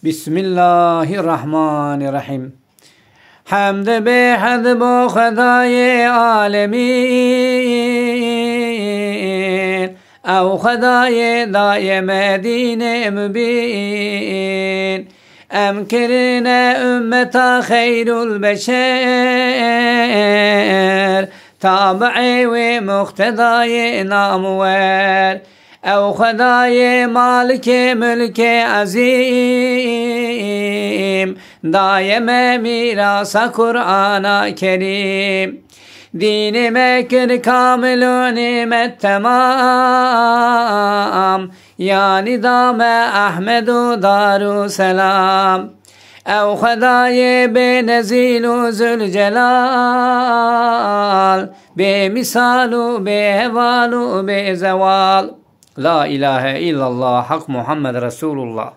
Bismillahirrahmanirrahim. Hamd be had bu Khudaye alemin, ev Khudaye daye Medine mübin, emkirine ümmeta hayrul beşer, tabi'i ve muhtedaye namver. Ev Khudaye Malike Mülke Azim, daime mirasa Kur'an-ı Kerim. Dini Mekir kamilü nimet tamam, yani dame Ahmedu daru selam. Ev Khudaye be nezilu zülcelal, be misalu be hevalu be zeval. La ilahe illallah hak Muhammed Resulullah.